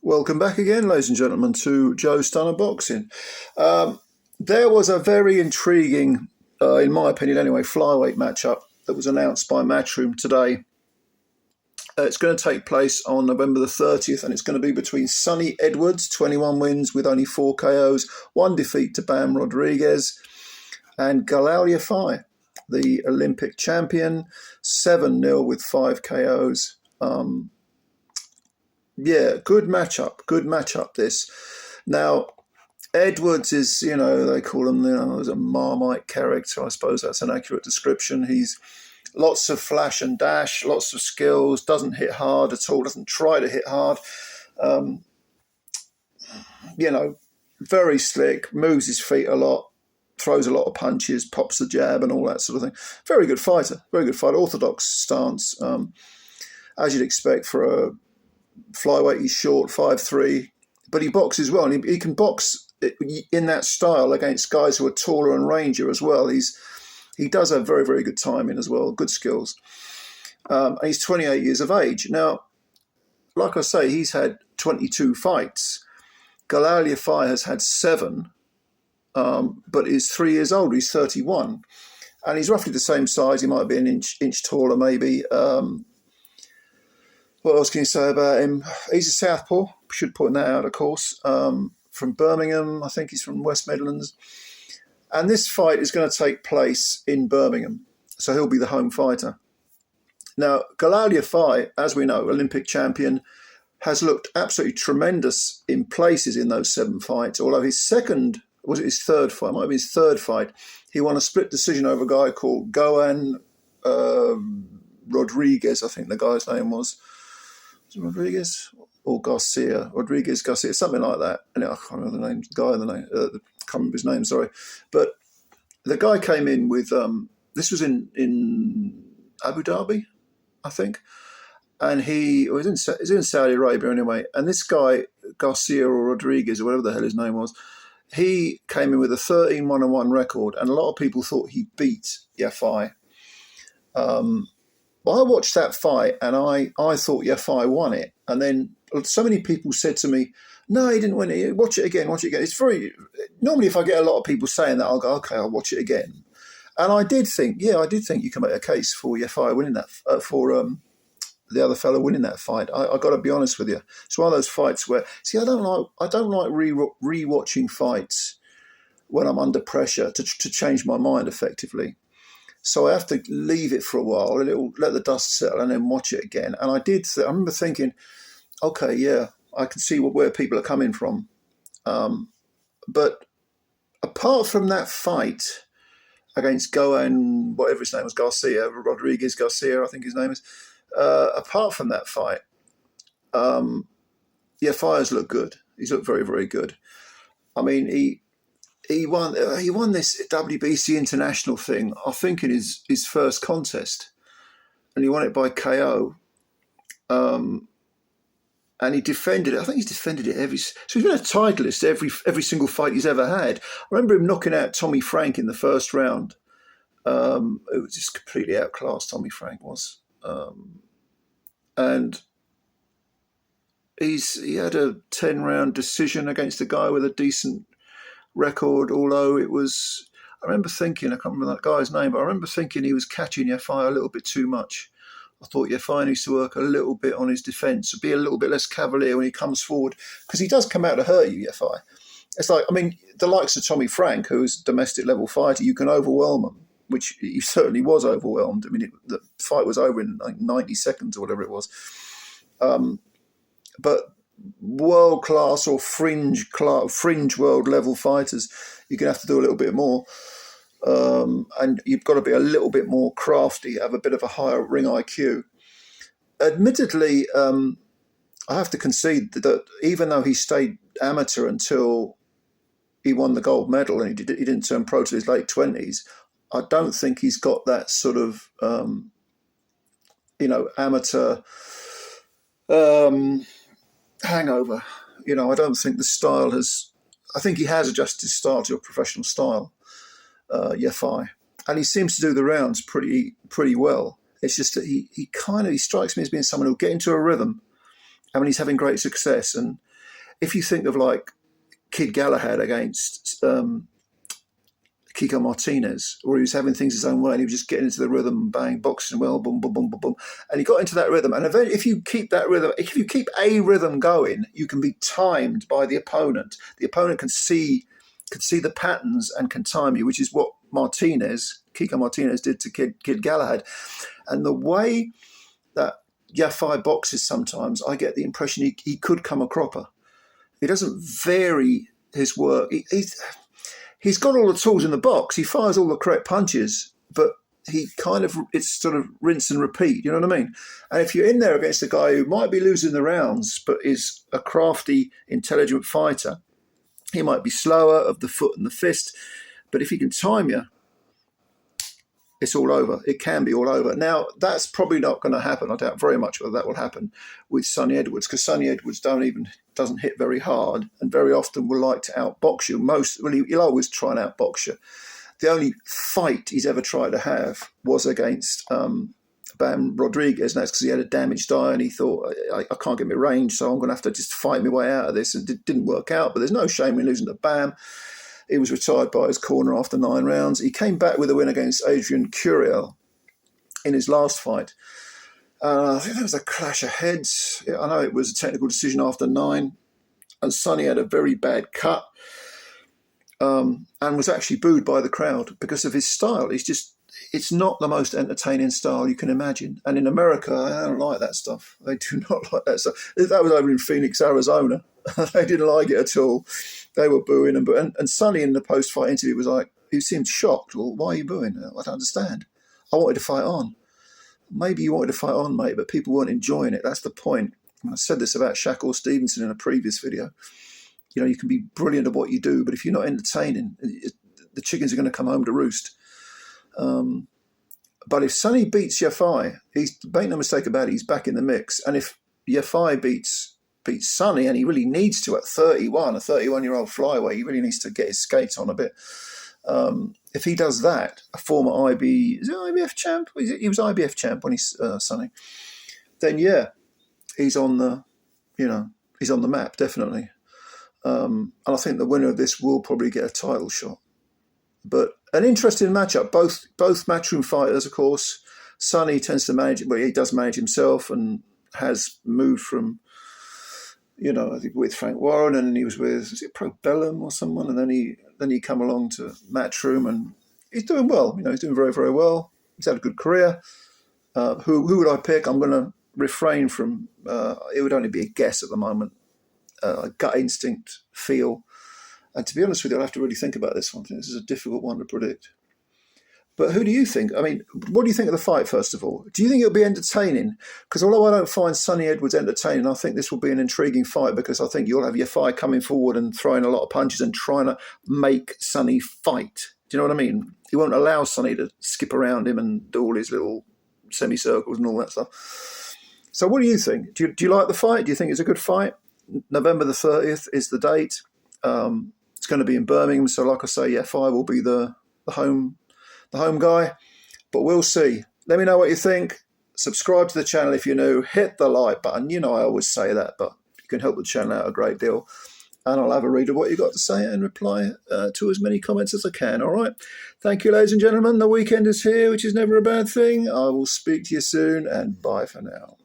Welcome back again, ladies and gentlemen, to Joe Stunner Boxing. There was a very intriguing, in my opinion anyway, flyweight matchup that was announced by Matchroom today. It's going to take place on November the 30th, and it's going to be between Sonny Edwards, 21 wins with only 4 KOs, 1 defeat to Bam Rodriguez, and Galal Yafai, the Olympic champion, 7-0 with 5 KOs. Yeah, good matchup this. Now, Edwards is, they call him, as a Marmite character. I suppose that's an accurate description. He's lots of flash and dash, lots of skills, doesn't hit hard at all, doesn't try to hit hard. Very slick, moves his feet a lot, throws a lot of punches, pops the jab and all that sort of thing. Very good fighter, orthodox stance, as you'd expect for a flyweight. He's short, 5'3", but he boxes well, and he can box in that style against guys who are taller and rangier as well. He does have very, very good timing as well, good skills. And he's 28 years of age. Now, like I say, he's had 22 fights. Galal Yafai has had 7, but is 3 years old. He's 31. And he's roughly the same size. He might be an inch taller, maybe. What else can you say about him? He's a southpaw. Should point that out, of course. From Birmingham. I think he's from West Midlands. And this fight is going to take place in Birmingham. So he'll be the home fighter. Now, Galal Yafai, as we know, Olympic champion, has looked absolutely tremendous in places in those 7 fights. Although his third fight? Might be his third fight. He won a split decision over a guy called Galal Rodriguez, I think the guy's name was. Rodriguez or Garcia, something like that. And I can't remember the name, can't remember his name, sorry. But the guy came in with, this was in Abu Dhabi, I think. And he was in Saudi Arabia anyway. And this guy, Garcia or Rodriguez or whatever the hell his name was, he came in with a 13-1-1 record. And a lot of people thought he beat Yafai. Well, I watched that fight and I thought Yafai won it. And then so many people said to me, no, he didn't win it. Watch it again. It's normally if I get a lot of people saying that, I'll go, okay, I'll watch it again. And I did think you can make a case for Yafai winning that, for the other fellow winning that fight. I got to be honest with you. It's one of those fights where, see, I don't like re-watching fights when I'm under pressure to change my mind effectively. So I have to leave it for a while, let the dust settle, and then watch it again. And I remember thinking, okay, yeah, I can see where people are coming from. But apart from that fight against Goan, whatever his name was, Rodriguez Garcia, I think his name is. Apart from that fight, Yafai's looked good. He's looked very, very good. I mean, he won this WBC international thing, I think, in his first contest, and he won it by KO. And he defended it. I think he's defended it so he's been a titleist every single fight he's ever had. I remember him knocking out Tommy Frank in the first round. It was just completely outclassed, Tommy Frank was. And he had a 10-round decision against a guy with a decent record, although I remember thinking, I can't remember that guy's name, but I remember thinking he was catching Yafai a little bit too much. I thought Yafai needs to work a little bit on his defence, be a little bit less cavalier when he comes forward, because he does come out to hurt you, Yafai. It's like, I mean, the likes of Tommy Frank, who's a domestic level fighter, you can overwhelm him, which he certainly was overwhelmed. I mean, the fight was over in like 90 seconds or whatever it was. But world-class or fringe world-level fighters, you're going to have to do a little bit more. And you've got to be a little bit more crafty, have a bit of a higher ring IQ. Admittedly, I have to concede that even though he stayed amateur until he won the gold medal and he didn't turn pro till his late 20s, I don't think he's got that sort of, amateur hangover. I don't think the style I think he has adjusted his style to a professional style, Yafai. And he seems to do the rounds pretty well. It's just that he strikes me as being someone who'll get into a rhythm, and when he's having great success, and if you think of like Kid Galahad against Kiko Martinez, where he was having things his own way and he was just getting into the rhythm, bang, boxing well, boom, boom, boom, boom, boom. And he got into that rhythm. And eventually, if you keep that rhythm, if you keep a rhythm going, you can be timed by the opponent. The opponent can see the patterns and can time you, which is what Kiko Martinez did to Kid Galahad. And the way that Yafai boxes sometimes, I get the impression he could come a cropper. He doesn't vary his work. He's got all the tools in the box. He fires all the correct punches, but it's sort of rinse and repeat. You know what I mean? And if you're in there against a guy who might be losing the rounds, but is a crafty, intelligent fighter, he might be slower of the foot and the fist, but if he can time you, it's all over. It can be all over. Now, that's probably not going to happen. I doubt very much whether that will happen with Sonny Edwards, because Sonny Edwards doesn't hit very hard and very often will like to outbox you. He'll always try and outbox you. The only fight he's ever tried to have was against Bam Rodriguez, and that's because he had a damaged eye and he thought, I can't get my range, so I'm going to have to just fight my way out of this. And it didn't work out, but there's no shame in losing to Bam. He was retired by his corner after 9 rounds. He came back with a win against Adrian Curiel in his last fight. I think there was a clash of heads. I know it was a technical decision after 9, and Sonny had a very bad cut and was actually booed by the crowd because of his style. It's not the most entertaining style you can imagine. And in America, I don't like that stuff. They do not like that stuff. That was over in Phoenix, Arizona. They didn't like it at all. They were booing and Sonny in the post-fight interview was like, he seemed shocked. Well, why are you booing? I don't understand. I wanted to fight on. Maybe you wanted to fight on, mate, but people weren't enjoying it. That's the point. And I said this about Shakur Stevenson in a previous video. You know, you can be brilliant at what you do, but if you're not entertaining, the chickens are going to come home to roost. But if Sonny beats Yafai, make no mistake about it, he's back in the mix. And if Yafai beats Sonny, and he really needs to at 31, a 31-year-old flyweight, he really needs to get his skates on a bit. If he does that, a former IBF champ? He was IBF champ when he's Sonny. Then yeah, he's on the map, definitely. And I think the winner of this will probably get a title shot. But an interesting matchup. Both matchroom fighters, of course. Sonny tends to manage, well, he does manage himself and has moved from, I think with Frank Warren, and he was with, is it Pro Bellum or someone? And then he come along to Matchroom, and he's doing well. He's doing very, very well. He's had a good career. Who would I pick? I'm going to refrain from, it would only be a guess at the moment. Gut instinct, feel. And to be honest with you, I'll have to really think about this one. I think this is a difficult one to predict. But who do you think? I mean, what do you think of the fight, first of all? Do you think it'll be entertaining? Because although I don't find Sonny Edwards entertaining, I think this will be an intriguing fight because I think you'll have Yafai coming forward and throwing a lot of punches and trying to make Sonny fight. Do you know what I mean? He won't allow Sonny to skip around him and do all his little semicircles and all that stuff. So what do you think? Do you like the fight? Do you think it's a good fight? November the 30th is the date. It's going to be in Birmingham. So like I say, Yafai will be the home guy, but we'll see. Let me know what you think. Subscribe to the channel if you're new. Hit the like button. I always say that, but you can help the channel out a great deal. And I'll have a read of what you've got to say and reply to as many comments as I can. All right. Thank you, ladies and gentlemen. The weekend is here, which is never a bad thing. I will speak to you soon, and bye for now.